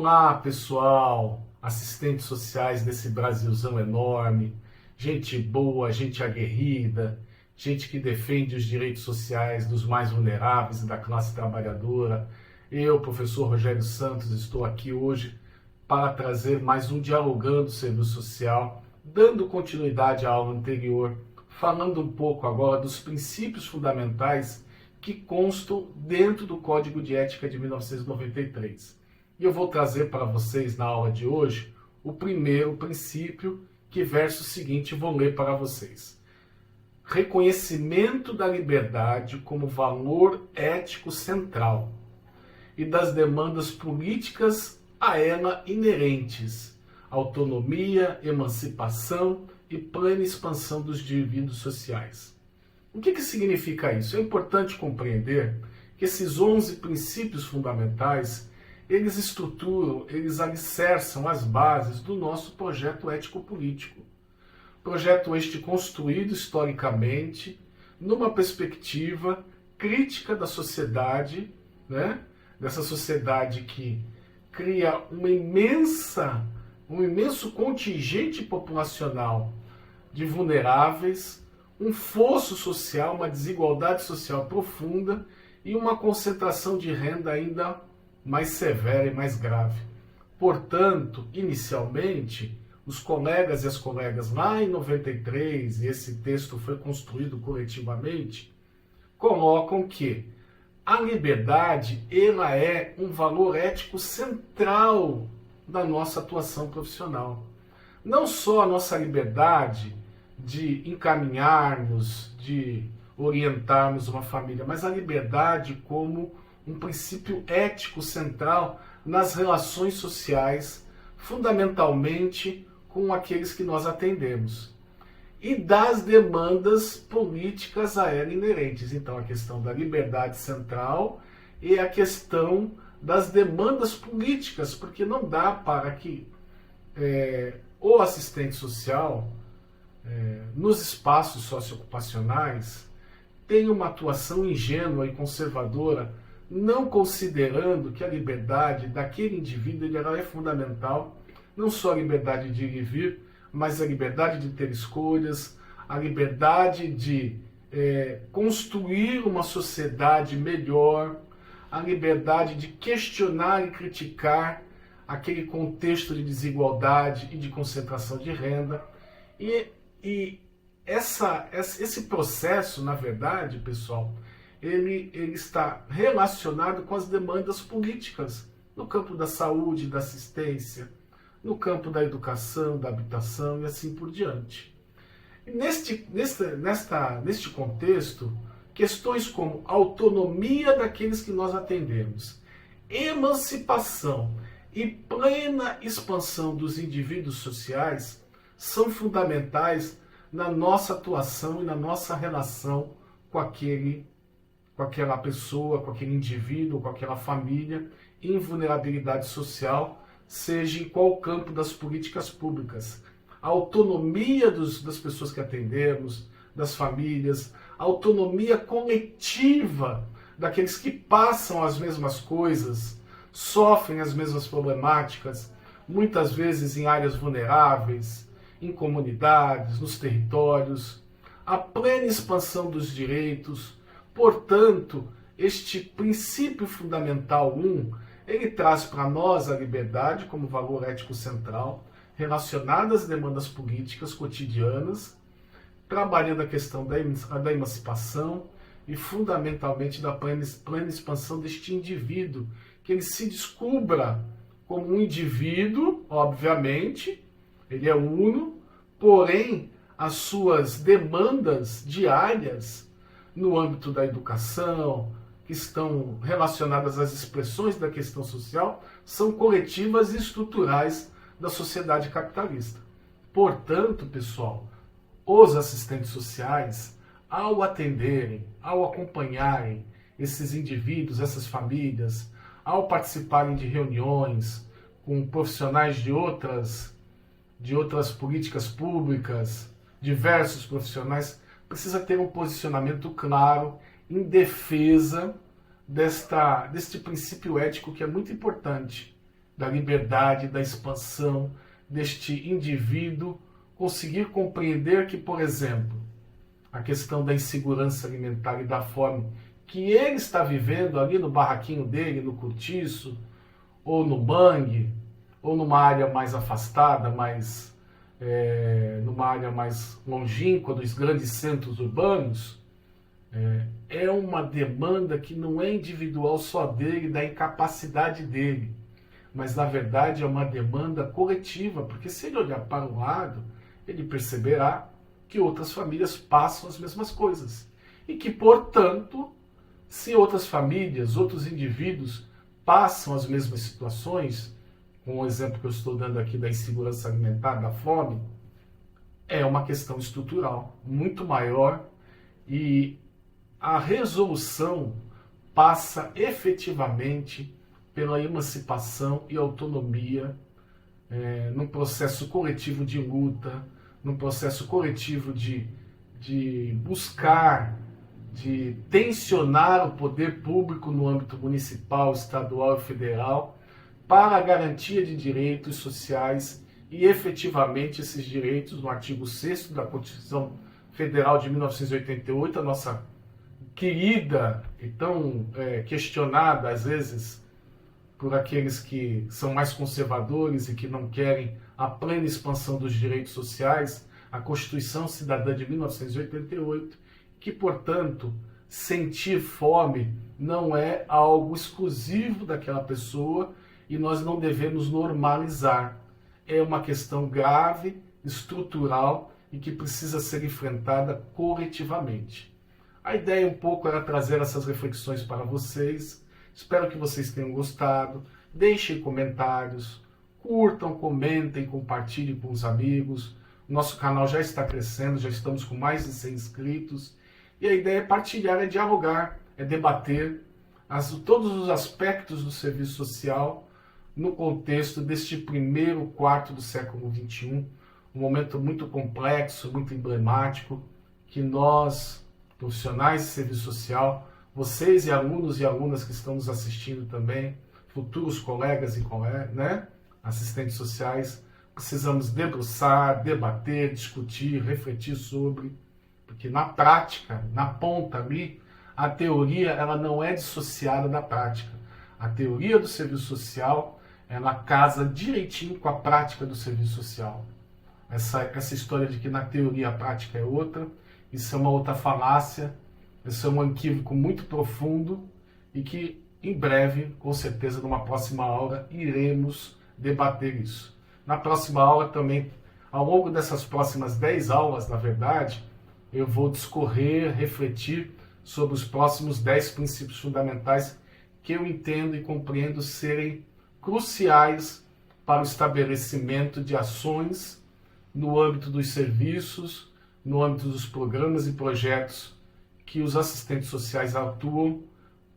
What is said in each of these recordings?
Olá, pessoal, assistentes sociais desse Brasilzão enorme, gente boa, gente aguerrida, gente que defende os direitos sociais dos mais vulneráveis e da classe trabalhadora. Eu, professor Rogério Santos, estou aqui hoje para trazer mais um Dialogando Serviço Social, dando continuidade à aula anterior, falando um pouco agora dos princípios fundamentais que constam dentro do Código de Ética de 1993. E eu vou trazer para vocês na aula de hoje o primeiro princípio, que versa o seguinte, vou ler para vocês. Reconhecimento da liberdade como valor ético central e das demandas políticas a ela inerentes, autonomia, emancipação e plena expansão dos direitos sociais. O que significa isso? É importante compreender que esses 11 princípios fundamentais, eles estruturam, eles alicerçam as bases do nosso projeto ético-político. Projeto este construído historicamente numa perspectiva crítica da sociedade, né? Dessa sociedade que cria um imenso contingente populacional de vulneráveis, um fosso social, uma desigualdade social profunda e uma concentração de renda ainda mais severa e mais grave. Portanto, inicialmente, os colegas e as colegas lá em 93, e esse texto foi construído coletivamente, colocam que a liberdade ela é um valor ético central da nossa atuação profissional. Não só a nossa liberdade de encaminharmos, de orientarmos uma família, mas a liberdade como um princípio ético central nas relações sociais, fundamentalmente com aqueles que nós atendemos. E das demandas políticas a ela inerentes. Então, a questão da liberdade central e a questão das demandas políticas, porque não dá para que o assistente social, nos espaços socioocupacionais, tenha uma atuação ingênua e conservadora, não considerando que a liberdade daquele indivíduo ela é fundamental, não só a liberdade de ir e vir, mas a liberdade de ter escolhas, a liberdade de construir uma sociedade melhor, a liberdade de questionar e criticar aquele contexto de desigualdade e de concentração de renda. E esse processo, na verdade, pessoal, ele está relacionado com as demandas políticas no campo da saúde, da assistência, no campo da educação, da habitação e assim por diante. E neste contexto, questões como autonomia daqueles que nós atendemos, emancipação e plena expansão dos indivíduos sociais são fundamentais na nossa atuação e na nossa relação com aquela pessoa, com aquele indivíduo, com aquela família em vulnerabilidade social, seja em qual campo das políticas públicas. A autonomia das pessoas que atendemos, das famílias, a autonomia coletiva daqueles que passam as mesmas coisas, sofrem as mesmas problemáticas, muitas vezes em áreas vulneráveis, em comunidades, nos territórios, a plena expansão dos direitos. Portanto, este princípio fundamental 1, ele traz para nós a liberdade como valor ético central, relacionado às demandas políticas cotidianas, trabalhando a questão da emancipação e fundamentalmente da plena expansão deste indivíduo, que ele se descubra como um indivíduo, obviamente, ele é uno, porém as suas demandas diárias no âmbito da educação, que estão relacionadas às expressões da questão social, são coletivas e estruturais da sociedade capitalista. Portanto, pessoal, os assistentes sociais, ao atenderem, ao acompanharem esses indivíduos, essas famílias, ao participarem de reuniões com profissionais de outras políticas públicas, diversos profissionais, precisa ter um posicionamento claro em defesa deste princípio ético que é muito importante, da liberdade, da expansão deste indivíduo conseguir compreender que, por exemplo, a questão da insegurança alimentar e da fome que ele está vivendo ali no barraquinho dele, no cortiço, ou no mangue, ou numa área mais afastada, numa área mais longínqua dos grandes centros urbanos, é uma demanda que não é individual só dele, da incapacidade dele, mas na verdade é uma demanda coletiva, porque se ele olhar para um lado, ele perceberá que outras famílias passam as mesmas coisas e que, portanto, se outras famílias, outros indivíduos passam as mesmas situações, com o exemplo que eu estou dando aqui da insegurança alimentar, da fome, é uma questão estrutural muito maior e a resolução passa efetivamente pela emancipação e autonomia num processo coletivo de luta, num processo coletivo de buscar, de tensionar o poder público no âmbito municipal, estadual e federal para a garantia de direitos sociais e efetivamente esses direitos, no artigo 6º da Constituição Federal de 1988, a nossa querida e tão questionada às vezes por aqueles que são mais conservadores e que não querem a plena expansão dos direitos sociais, a Constituição Cidadã de 1988, que, portanto, sentir fome não é algo exclusivo daquela pessoa e nós não devemos normalizar. É uma questão grave, estrutural e que precisa ser enfrentada coletivamente. A ideia um pouco era trazer essas reflexões para vocês. Espero que vocês tenham gostado. Deixem comentários, curtam, comentem, compartilhem com os amigos. Nosso canal já está crescendo, já estamos com mais de 100 inscritos. E a ideia é partilhar, é dialogar, é debater todos os aspectos do serviço social no contexto deste primeiro quarto do século XXI, um momento muito complexo, muito emblemático, que nós, profissionais de serviço social, vocês e alunos e alunas que estão nos assistindo também, futuros colegas e assistentes sociais, precisamos debruçar, debater, discutir, refletir sobre, porque na prática, na ponta ali, a teoria ela não é dissociada da prática. A teoria do serviço social, ela casa direitinho com a prática do serviço social. Essa história de que na teoria a prática é outra, isso é uma outra falácia, isso é um equívoco muito profundo e que em breve, com certeza, numa próxima aula, iremos debater isso. Na próxima aula também, ao longo dessas próximas 10 aulas, na verdade, eu vou discorrer, refletir sobre os próximos 10 princípios fundamentais que eu entendo e compreendo serem cruciais para o estabelecimento de ações no âmbito dos serviços, no âmbito dos programas e projetos que os assistentes sociais atuam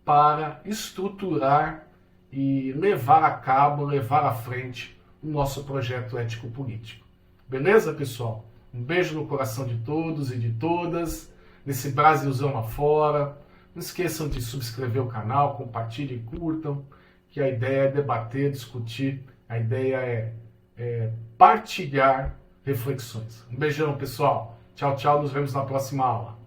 para estruturar e levar a cabo, levar à frente o nosso projeto ético-político. Beleza, pessoal? Um beijo no coração de todos e de todas, nesse Brasilzão afora. Não esqueçam de subscrever o canal, compartilhem, curtam, que a ideia é debater, discutir, a ideia é partilhar reflexões. Um beijão, pessoal. Tchau, tchau. Nos vemos na próxima aula.